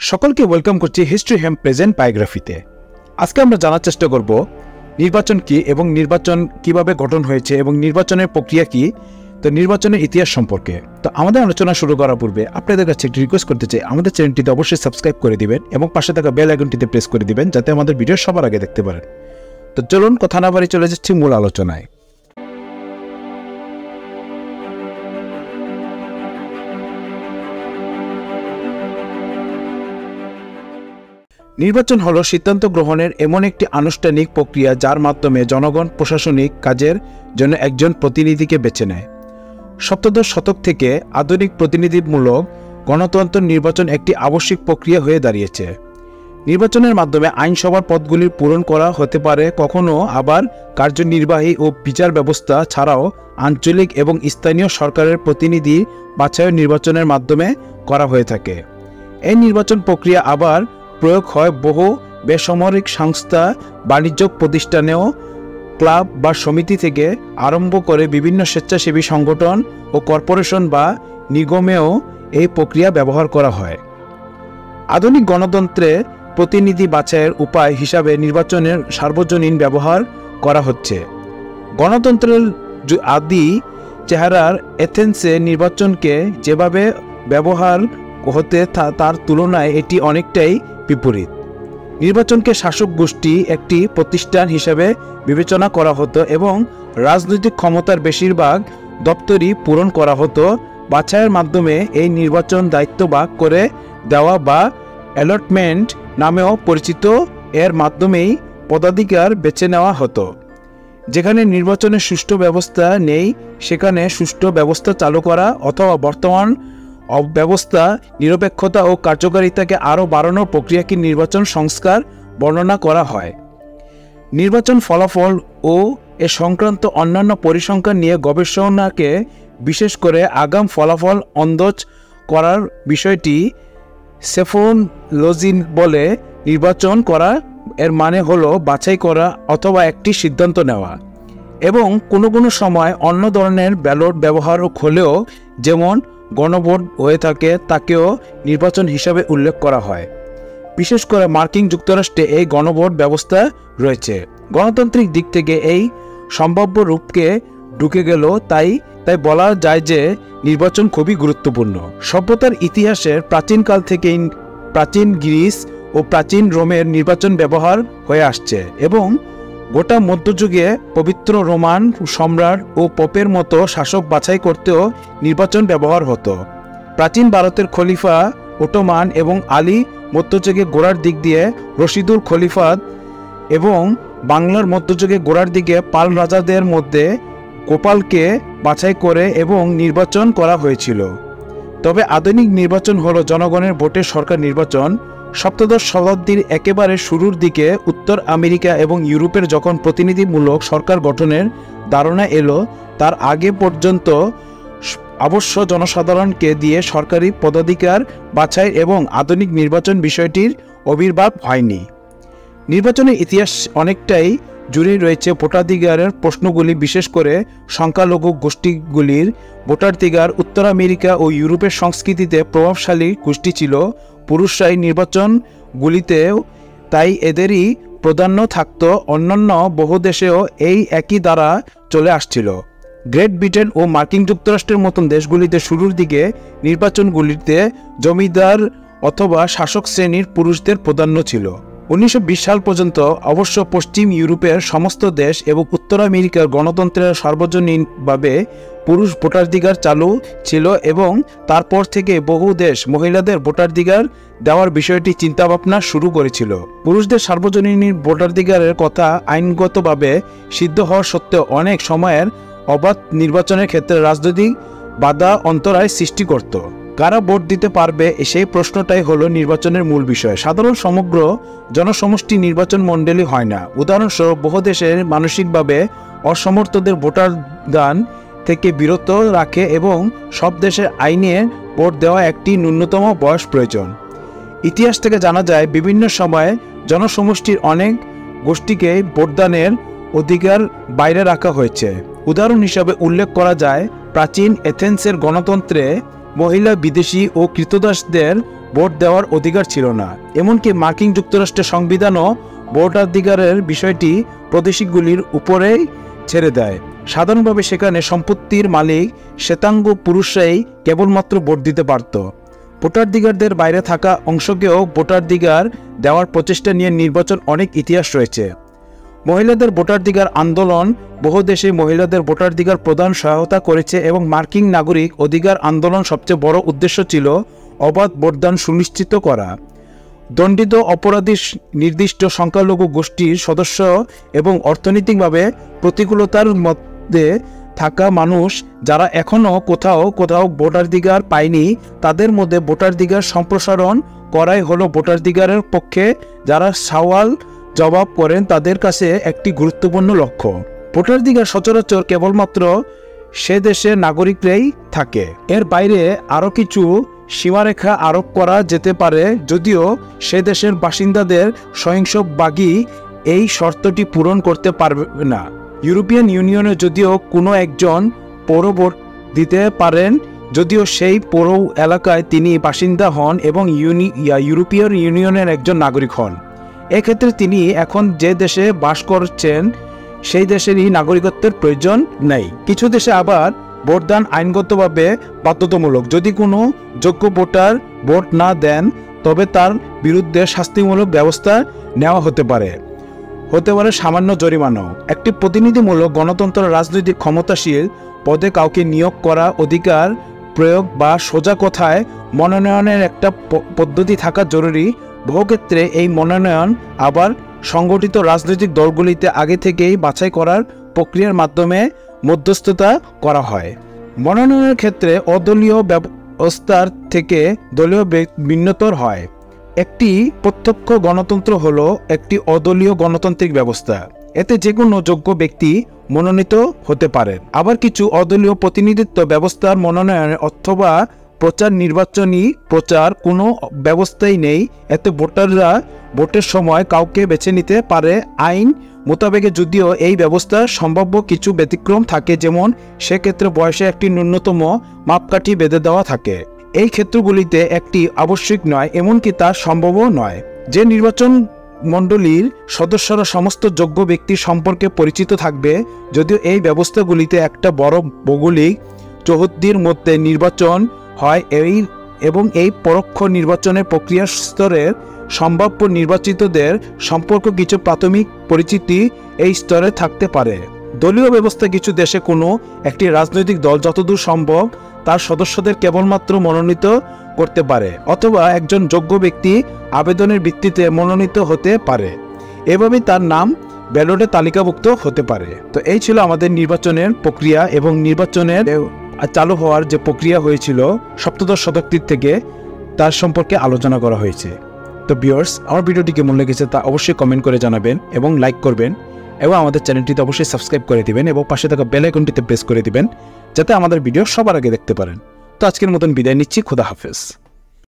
সকলকে ওয়েলকাম করছি history hemp present বায়োগ্রাফিতে। আজকে আমরা জানার চেষ্টা করব নির্বাচন কি এবং নির্বাচন কিভাবে গঠন হয়েছে এবং নির্বাচনের প্রক্রিয়া কি, তো নির্বাচনের ইতিহাস সম্পর্কে। তো আমাদের আলোচনা শুরু করার পূর্বে আপনাদের কাছে একটি রিকোয়েস্ট করতে চাই, আমাদের চ্যানেলটিতে অবশ্যই সাবস্ক্রাইব করে দিবেন এবং পাশে থাকা বেল আইকনটিতে প্রেস করে দিবেন যাতে আমাদের ভিডিও সবার আগে দেখতে পারেন। তো চলুন কথা না বাড়িয়ে চলে যাচ্ছি মূল আলোচনায়। নির্বাচন হলো সিদ্ধান্ত গ্রহণের এমন একটি আনুষ্ঠানিক প্রক্রিয়া যার মাধ্যমে জনগণ প্রশাসনিক কাজের জন্য একজন প্রতিনিধিকে বেছে নেয়। সপ্তদশ শতক থেকে আধুনিক প্রতিনিধিমূলক গণতন্ত্র নির্বাচন একটি আবশ্যিক প্রক্রিয়া হয়ে দাঁড়িয়েছে। নির্বাচনের মাধ্যমে আইনসভার পদগুলির পূরণ করা হতে পারে, কখনো আবার কার্যনির্বাহী ও বিচার ব্যবস্থা ছাড়াও আঞ্চলিক এবং স্থানীয় সরকারের প্রতিনিধি বাছাইয়ের নির্বাচনের মাধ্যমে করা হয়ে থাকে। এই নির্বাচন প্রক্রিয়া আবার প্রয়োগ হয় বহু বেসামরিক সংস্থা, বাণিজ্যিক প্রতিষ্ঠানেও, ক্লাব বা সমিতি থেকে আরম্ভ করে বিভিন্ন স্বেচ্ছাসেবী সংগঠন ও কর্পোরেশন বা নিগমেও এই প্রক্রিয়া ব্যবহার করা হয়। আধুনিক গণতন্ত্রে প্রতিনিধি বাছাইয়ের উপায় হিসাবে নির্বাচনের সার্বজনীন ব্যবহার করা হচ্ছে। গণতন্ত্রের আদি চেহারার এথেন্সে নির্বাচনকে যেভাবে ব্যবহার হতে তার তুলনায় এটি অনেকটাই বিপরীত। নির্বাচনকে শাসক গোষ্ঠী একটি প্রতিষ্ঠান হিসেবে বিবেচনা করা হতো এবং রাজনৈতিক ক্ষমতার বেশিরভাগ দপ্তরই পূরণ করা হতো বাছাইয়ের মাধ্যমে। এই নির্বাচন দায়িত্ব ভাগ করে দেওয়া বা অ্যালটমেন্ট নামেও পরিচিত, এর মাধ্যমেই পদাধিকার বেছে নেওয়া হতো। যেখানে নির্বাচনের সুষ্ঠু ব্যবস্থা নেই সেখানে সুষ্ঠু ব্যবস্থা চালু করা অথবা বর্তমান ব্যবস্থা নিরপেক্ষতা ও কার্যকারিতাকে আরও বাড়ানোর প্রক্রিয়াকে নির্বাচন সংস্কার বর্ণনা করা হয়। নির্বাচন ফলাফল ও এ সংক্রান্ত অন্যান্য পরিসংখ্যান নিয়ে গবেষণাকে, বিশেষ করে আগাম ফলাফল আন্দাজ করার বিষয়টি সেফোলজি বলে। নির্বাচন করা এর মানে হলো বাছাই করা অথবা একটি সিদ্ধান্ত নেওয়া, এবং কোনো কোনো সময় অন্য ধরনের ব্যালট ব্যবহার হলেও যেমন গণভোট হয়ে থাকে তাকেও নির্বাচন হিসাবে উল্লেখ করা হয়। বিশেষ করে মার্কিন যুক্তরাষ্ট্রে এই গণভোট ব্যবস্থা রয়েছে। গণতান্ত্রিক দিক থেকে এই সম্ভাব্য রূপকে ঢুকে গেল, তাই বলা যায় যে নির্বাচন খুবই গুরুত্বপূর্ণ। সভ্যতার ইতিহাসের প্রাচীনকাল থেকেই প্রাচীন গ্রিস ও প্রাচীন রোমের নির্বাচন ব্যবহার হয়ে আসছে এবং গোটা মধ্যযুগে পবিত্র রোমান সম্রাট ও পোপের মতো শাসক বাছাই করতেও নির্বাচন ব্যবহার হতো। প্রাচীন ভারতের খলিফা ওটোমান এবং আলী মধ্যযুগে গোড়ার দিক দিয়ে রশিদুল খলিফাত এবং বাংলার মধ্যযুগে গোড়ার দিকে পাল রাজাদের মধ্যে গোপালকে বাছাই করে এবং নির্বাচন করা হয়েছিল। তবে আধুনিক নির্বাচন হলো জনগণের ভোটে সরকার নির্বাচন। সপ্তদশ শতাব্দীর একেবারে শুরুর দিকে উত্তর আমেরিকা এবং ইউরোপের যখন প্রতিনিধিমূলক সরকার গঠনের ধারণা এলো, তার আগে পর্যন্ত অবশ্য জনসাধারণকে দিয়ে সরকারি পদাধিকার বাছাই এবং আধুনিক নির্বাচন বিষয়টির আবির্ভাব হয়নি। নির্বাচনের ইতিহাস অনেকটাই জুড়ে রয়েছে ভোটাধিকারের প্রশ্নগুলি, বিশেষ করে সংখ্যালঘু গোষ্ঠীগুলির ভোটাধিকার। উত্তর আমেরিকা ও ইউরোপের সংস্কৃতিতে প্রভাবশালী গোষ্ঠী ছিল পুরুষরাই নির্বাচনগুলিতেও, তাই এদেরই প্রাধান্য থাকত। অন্যান্য বহু দেশেও এই একই দ্বারা চলে আসছিল। গ্রেট ব্রিটেন ও মার্কিন যুক্তরাষ্ট্রের মতন দেশগুলিতে শুরুর দিকে নির্বাচনগুলিতে জমিদার অথবা শাসক শ্রেণীর পুরুষদের প্রাধান্য ছিল। 1920 সাল পর্যন্ত অবশ্য পশ্চিম ইউরোপের সমস্ত দেশ এবং উত্তর আমেরিকার গণতন্ত্রের সার্বজনীনভাবে পুরুষ ভোটাধিকার চালু ছিল এবং তারপর থেকে বহু দেশ মহিলাদের ভোটাধিকার দেওয়ার বিষয়টি চিন্তাভাবনা শুরু করেছিল। পুরুষদের সার্বজনীন ভোটাধিকারের কথা আইনগতভাবে সিদ্ধ হওয়া সত্ত্বেও অনেক সময়ের অবাধ নির্বাচনের ক্ষেত্রে রাজনৈতিক বাধা অন্তরায় সৃষ্টি করত। কারা ভোট দিতে পারবে সেই প্রশ্নটাই হলো নির্বাচনের মূল বিষয়। সাধারণ সমগ্র জনসমষ্টি নির্বাচন মণ্ডলী হয় না। উদাহরণস্বরূপ বহু দেশের মানসিকভাবে অসমর্থদের ভোটার দান থেকে বিরত রাখে এবং সব দেশের আইনে ভোট দেওয়া একটি ন্যূনতম বয়স প্রয়োজন। ইতিহাস থেকে জানা যায় বিভিন্ন সময়ে জনসমষ্টির অনেক গোষ্ঠীকে ভোটদানের অধিকার বাইরে রাখা হয়েছে। উদাহরণ হিসাবে উল্লেখ করা যায় প্রাচীন এথেন্সের গণতন্ত্রে মহিলা, বিদেশি ও কৃতদাসদের ভোট দেওয়ার অধিকার ছিল না। এমনকি মার্কিন যুক্তরাষ্ট্রের সংবিধানও ভোটাধিকারের বিষয়টি প্রদেশগুলির উপরেই ছেড়ে দেয়। সাধারণভাবে সেখানে সম্পত্তির মালিক শ্বেতাঙ্গ পুরুষরাই কেবলমাত্র ভোট দিতে পারত। ভোটাধিকারদের বাইরে থাকা অংশকেও ভোটাধিকার দেওয়ার প্রচেষ্টা নিয়ে নির্বাচন অনেক ইতিহাস রয়েছে। মহিলাদের ভোটাধিকার আন্দোলন বহু দেশে মহিলাদের ভোটাধিকার প্রদান সহায়তা করেছে এবং মার্কিন নাগরিক অধিকার আন্দোলন সবচেয়ে বড় উদ্দেশ্য ছিল অবাধ ভোটদান সুনিশ্চিত করা। দণ্ডিত অপরাধী, নির্দিষ্ট সংখ্যালঘু গোষ্ঠীর সদস্য এবং অর্থনৈতিকভাবে প্রতিকূলতার মধ্যে থাকা মানুষ যারা এখনও কোথাও ভোটাধিকার পায়নি, তাদের মধ্যে ভোটাধিকার সম্প্রসারণ করাই হলো ভোটাধিকারের পক্ষে যারা সওয়াল জবাব করেন তাদের কাছে একটি গুরুত্বপূর্ণ লক্ষ্য। ভোটাধিকার সচরাচর কেবলমাত্র সে দেশের নাগরিকরাই থাকে। এর বাইরে আরও কিছু সীমারেখা আরোপ করা যেতে পারে, যদিও সে দেশের বাসিন্দাদের সহিংসভাগী এই শর্তটি পূরণ করতে পারবে না। ইউরোপিয়ান ইউনিয়নে যদিও কোনো একজন পৌর ভোট দিতে পারেন, যদিও সেই পৌর এলাকায় তিনি বাসিন্দা হন এবং ইউরোপিয়ান ইউনিয়নের একজন নাগরিক হন। এক্ষেত্রে তিনি এখন যে দেশে বাস করছেন সেই দেশেরই নাগরিকত্বের প্রয়োজন নেই। কিছু দেশে আবার ভোটদান আইনগতভাবে বাধ্যতামূলক। যদি কোনো যোগ্য ভোটার ভোট না দেন তবে তার বিরুদ্ধে শাস্তিমূলক ব্যবস্থা নেওয়া হতে পারে সামান্য জরিমানাও। একটি প্রতিনিধিমূলক গণতন্ত্র রাজনৈতিক ক্ষমতাশীল পদে কাউকে নিয়োগ করা অধিকার প্রয়োগ বা সোজা কথায় মনোনয়নের একটা পদ্ধতি থাকা জরুরি। বহু ক্ষেত্রে এই মনোনয়ন আবার সংগঠিত রাজনৈতিক দলগুলিতে আগে থেকেই বাছাই করার প্রক্রিয়ার মাধ্যমে মধ্যস্থতা করা হয়। মনোনয়নের ক্ষেত্রে অদলীয় ব্যবস্থার থেকে দলীয় ভিন্নতর হয়। একটি প্রত্যক্ষ গণতন্ত্র হলো একটি অদলীয় গণতান্ত্রিক ব্যবস্থা। এতে যে কোনো যোগ্য ব্যক্তি মনোনীত হতে পারেন। আবার কিছু অদলীয় প্রতিনিধিত্ব ব্যবস্থার মনোনয়ন অথবা নির্বাচনী প্রচার কোনো ব্যবস্থাই নেই। এতে ভোটাররা ভোটের সময় কাউকে বেছে নিতে পারে। আইন মোতাবেক যদিও এই ব্যবস্থার সম্ভাব্য কিছু ব্যতিক্রম থাকে, যেমন সেক্ষেত্রে বয়সে একটি ন্যূনতম মাপকাঠি বেঁধে দেওয়া থাকে। এই ক্ষেত্রগুলিতে একটি আবশ্যিক নয়, এমনকি তা সম্ভবও নয়। যে নির্বাচন মণ্ডলীর সদস্যরা সমস্ত যোগ্য ব্যক্তি সম্পর্কে পরিচিত থাকবে, যদিও এই ব্যবস্থাগুলিতে একটা বড় ভৌগোলিক চৌহদ্দির মধ্যে নির্বাচন হয় এবং এই পরোক্ষ নির্বাচনের প্রক্রিয়া স্তরের সম্ভাব্য নির্বাচিতদের সম্পর্ক কিছু প্রাথমিক পরিচিতি এই স্তরে থাকতে পারে। দলীয় ব্যবস্থা কিছু দেশে কোনো একটি রাজনৈতিক দল যতদূর সম্ভব তার সদস্যদের কেবলমাত্র মনোনীত করতে পারে, অথবা একজন যোগ্য ব্যক্তি আবেদনের ভিত্তিতে মনোনীত হতে পারে। এভাবেই তার নাম ব্যালটে তালিকাভুক্ত হতে পারে। তো এই ছিল আমাদের নির্বাচনের প্রক্রিয়া এবং নির্বাচনের চালু হওয়ার যে প্রক্রিয়া হয়েছিল সপ্তদশ শতাব্দীর থেকে, তার সম্পর্কে আলোচনা করা হয়েছে। তো ভিউয়ার্স, আমার ভিডিওটি কেমন লেগেছে তা অবশ্যই কমেন্ট করে জানাবেন এবং লাইক করবেন এবং আমাদের চ্যানেলটিতে অবশ্যই সাবস্ক্রাইব করে দিবেন এবং পাশে থাকা বেল আইকনটিতে প্রেস করে দিবেন যাতে আমাদের ভিডিও সবার আগে দেখতে পারেন। তো আজকের মতন বিদায় নিচ্ছি। খোদা হাফেজ।